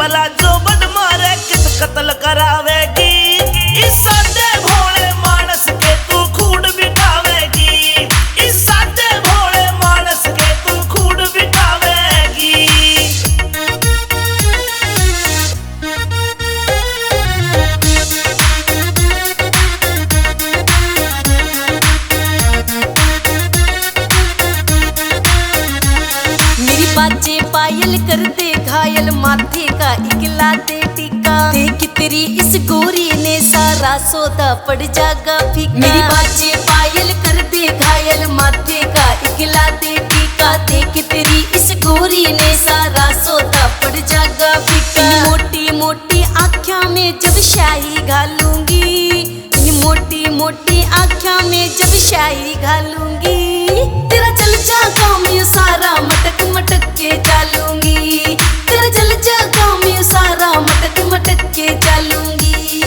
भला जो बद मारे कित कत्ल करावेगी। इस सादे भोले मानस के तू खून बिठावेगी। इस सादे भोले मानस के तू खून बिठावेगी। मेरी बाजे पायल कर दे घायल माथे का इकला दे टीका। देख तेरी इस गोरी ने सारा सौदा पड़ जागा फीका। मेरी बाजे पायल कर दे घायल माथे का इकला दे टीका। देख तेरी इस गोरी ने सारा सौदा पड़ जागा फीका। मोटी मोटी आँखों में जब शाही घालूंगी, मोटी मोटी आँखों में जब शाही घालूंगी। तेरा जल जागा मैं सारा मटक मटक के चालूंगी। तेरा जल जागा मैं सारा मटक मटक के चालूंगी।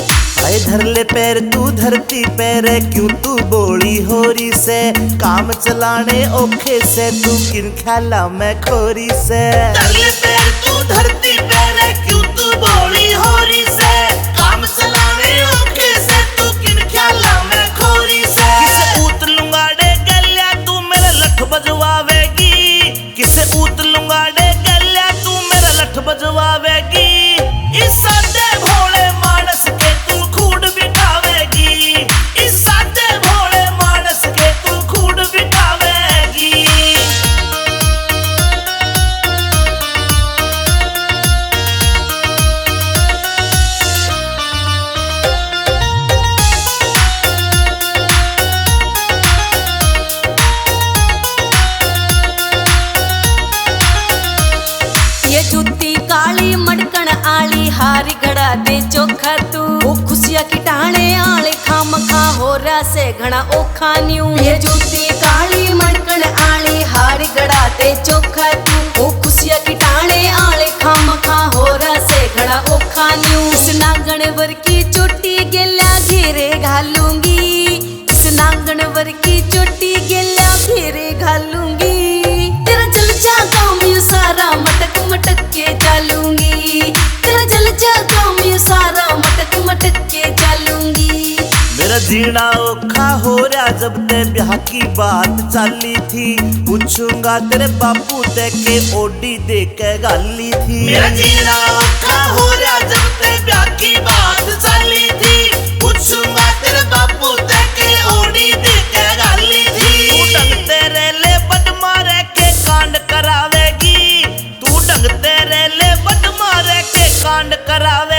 आए धर ले पैर तू धरती पैर क्यों तू बोली होरी से। काम चलाने औखे से तू किन ख्याला में खोरी से। धर ले पैर तू धरती पैर क्यों तू बोली होरी से। काम चलाने औखे से तू किन ख्याला में खोरी से। किसे ऊत लुंगाड़े गल्या तू मेरा लठ बजवावेगी। किसे ऊत लुंगाड़े गल्या तू मेरा लठ बजवावेगी। इस सादे भोले मानस के तू खून बिठावेगी। इस सादे भोले मानस के तू खून बिठावेगी। ये जूती काली मड़कण आली हार घड़ा दे चोखा तू। ओ खुशिया की टाणे आले खाम खा हो रहा से घना ओखा न्यू। ये जूती काली मड़कण आली हार घड़ा दे चोखा तू। ओ खुशिया की टाणे आले खाम खा हो रहा से घना ओखा न्यू। इस नांगण वर की चोटी गेल्या घेरे घालूंगी। इस नांगण वर की चोटी गेल्या घेरे घालूंगी। तेरा जल जागा मैं सारा मटक मटक के चालूंगी। तेरा जल जागा मैं सारा मटक मटक के चालूंगी। मेरा जीना औखा हो रहा जब ते ब्याह की बात चाली थी। पूछूंगा तेरे बापू ते के ओडी दे के गाली थी। मेरा जीना औखा हो रहा जब ते ब्याह की बात चाली थी। पूछूंगा तेरे बापू ते के ओडी दे के गाली थी। तू ढंग तेरे ले बद मारे के कांड करावेगी। तू ढंग तेरे ले बद मारे के कांड करावे।